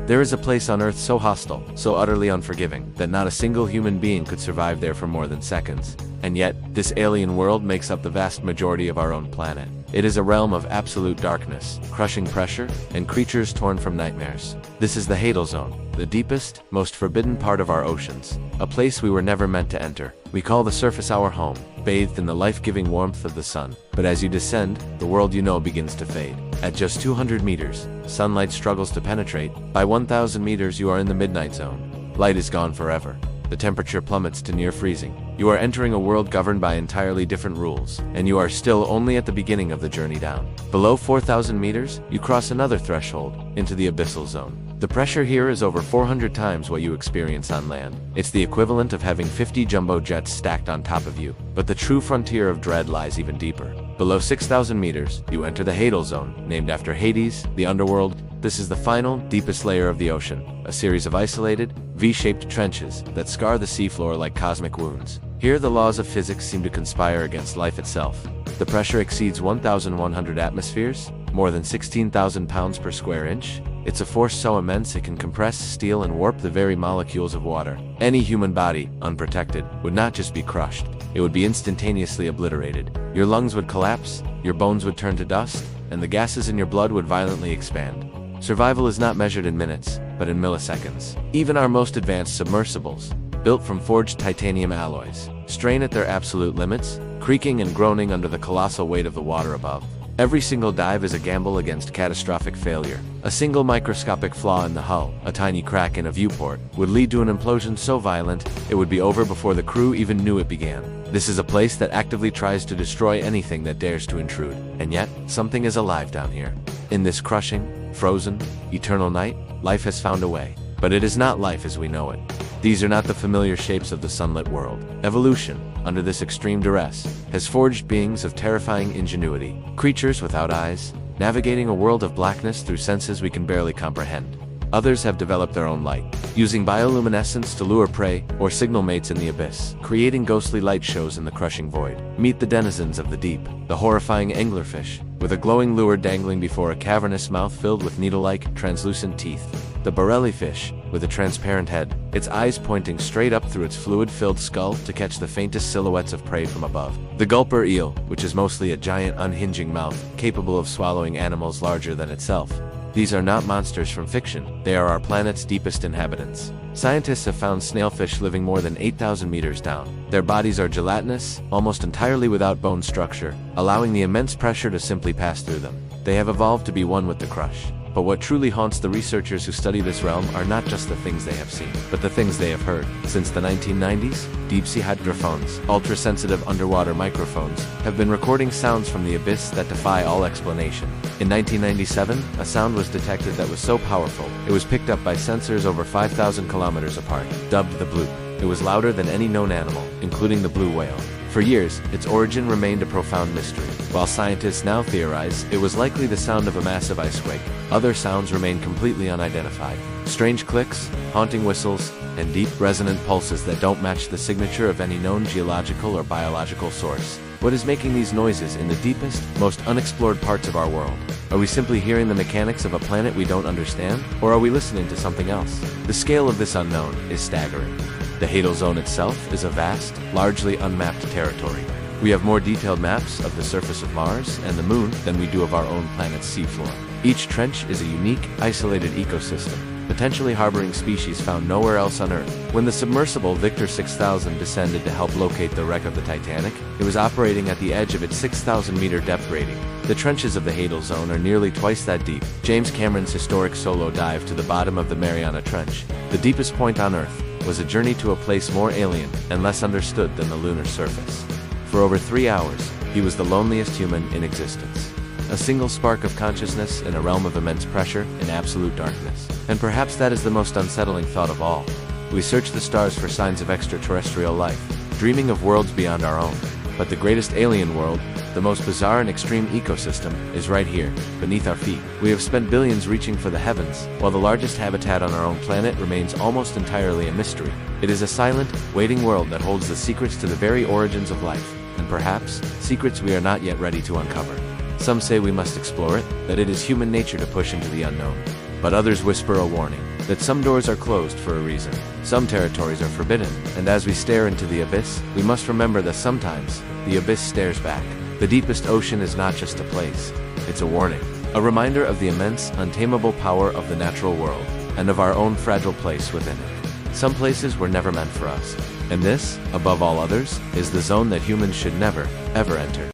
There is a place on Earth so hostile, so utterly unforgiving, that not a single human being could survive there for more than seconds. And yet, this alien world makes up the vast majority of our own planet. It is a realm of absolute darkness, crushing pressure, and creatures torn from nightmares. This is the Hadal Zone, the deepest, most forbidden part of our oceans. A place we were never meant to enter. We call the surface our home, bathed in the life-giving warmth of the sun. But as you descend, the world you know begins to fade. At just 200 meters, sunlight struggles to penetrate. By 1,000 meters, you are in the midnight zone. Light is gone forever. The temperature plummets to near freezing. You are entering a world governed by entirely different rules, and you are still only at the beginning of the journey down. Below 4,000 meters, you cross another threshold, into the abyssal zone. The pressure here is over 400 times what you experience on land. It's the equivalent of having 50 jumbo jets stacked on top of you. But the true frontier of dread lies even deeper. Below 6,000 meters, you enter the Hadal Zone, named after Hades, the underworld. This is the final, deepest layer of the ocean, a series of isolated, V-shaped trenches that scar the seafloor like cosmic wounds. Here the laws of physics seem to conspire against life itself. The pressure exceeds 1,100 atmospheres, more than 16,000 pounds per square inch. It's a force so immense it can compress steel and warp the very molecules of water. Any human body, unprotected, would not just be crushed, it would be instantaneously obliterated. Your lungs would collapse, your bones would turn to dust, and the gases in your blood would violently expand. Survival is not measured in minutes, but in milliseconds. Even our most advanced submersibles, built from forged titanium alloys, strain at their absolute limits, creaking and groaning under the colossal weight of the water above. Every single dive is a gamble against catastrophic failure. A single microscopic flaw in the hull, a tiny crack in a viewport, would lead to an implosion so violent, it would be over before the crew even knew it began. This is a place that actively tries to destroy anything that dares to intrude. And yet, something is alive down here. In this crushing, frozen, eternal night, life has found a way. But it is not life as we know it. These are not the familiar shapes of the sunlit world. Evolution, under this extreme duress, has forged beings of terrifying ingenuity. Creatures without eyes, navigating a world of blackness through senses we can barely comprehend. Others have developed their own light, using bioluminescence to lure prey or signal mates in the abyss, creating ghostly light shows in the crushing void. Meet the denizens of the deep, the horrifying anglerfish, with a glowing lure dangling before a cavernous mouth filled with needle-like, translucent teeth. The barelli fish, with a transparent head, its eyes pointing straight up through its fluid-filled skull to catch the faintest silhouettes of prey from above. The gulper eel, which is mostly a giant unhinging mouth, capable of swallowing animals larger than itself. These are not monsters from fiction, they are our planet's deepest inhabitants. Scientists have found snailfish living more than 8,000 meters down. Their bodies are gelatinous, almost entirely without bone structure, allowing the immense pressure to simply pass through them. They have evolved to be one with the crush. But what truly haunts the researchers who study this realm are not just the things they have seen, but the things they have heard. Since the 1990s, deep-sea hydrophones, ultra-sensitive underwater microphones, have been recording sounds from the abyss that defy all explanation. In 1997, a sound was detected that was so powerful, it was picked up by sensors over 5,000 kilometers apart, dubbed the bloop. It was louder than any known animal, including the blue whale. For years, its origin remained a profound mystery. While scientists now theorize it was likely the sound of a massive icequake, other sounds remain completely unidentified. Strange clicks, haunting whistles, and deep, resonant pulses that don't match the signature of any known geological or biological source. What is making these noises in the deepest, most unexplored parts of our world? Are we simply hearing the mechanics of a planet we don't understand? Or are we listening to something else? The scale of this unknown is staggering. The Hadal Zone itself is a vast, largely unmapped territory. We have more detailed maps of the surface of Mars and the Moon than we do of our own planet's seafloor. Each trench is a unique, isolated ecosystem, potentially harboring species found nowhere else on Earth. When the submersible Victor 6000 descended to help locate the wreck of the Titanic, it was operating at the edge of its 6,000-meter depth rating. The trenches of the Hadal Zone are nearly twice that deep. James Cameron's historic solo dive to the bottom of the Mariana Trench, the deepest point on Earth, was a journey to a place more alien and less understood than the lunar surface. For over 3 hours, he was the loneliest human in existence. A single spark of consciousness in a realm of immense pressure and absolute darkness. And perhaps that is the most unsettling thought of all. We search the stars for signs of extraterrestrial life, dreaming of worlds beyond our own. But the greatest alien world, the most bizarre and extreme ecosystem, is right here, beneath our feet. We have spent billions reaching for the heavens, while the largest habitat on our own planet remains almost entirely a mystery. It is a silent, waiting world that holds the secrets to the very origins of life, and perhaps, secrets we are not yet ready to uncover. Some say we must explore it, that it is human nature to push into the unknown. But others whisper a warning. that some doors are closed for a reason. Some territories are forbidden, and as we stare into the abyss, we must remember that sometimes, the abyss stares back. The deepest ocean is not just a place, it's a warning. A reminder of the immense, untamable power of the natural world, and of our own fragile place within it. Some places were never meant for us. And this, above all others, is the zone that humans should never, ever enter.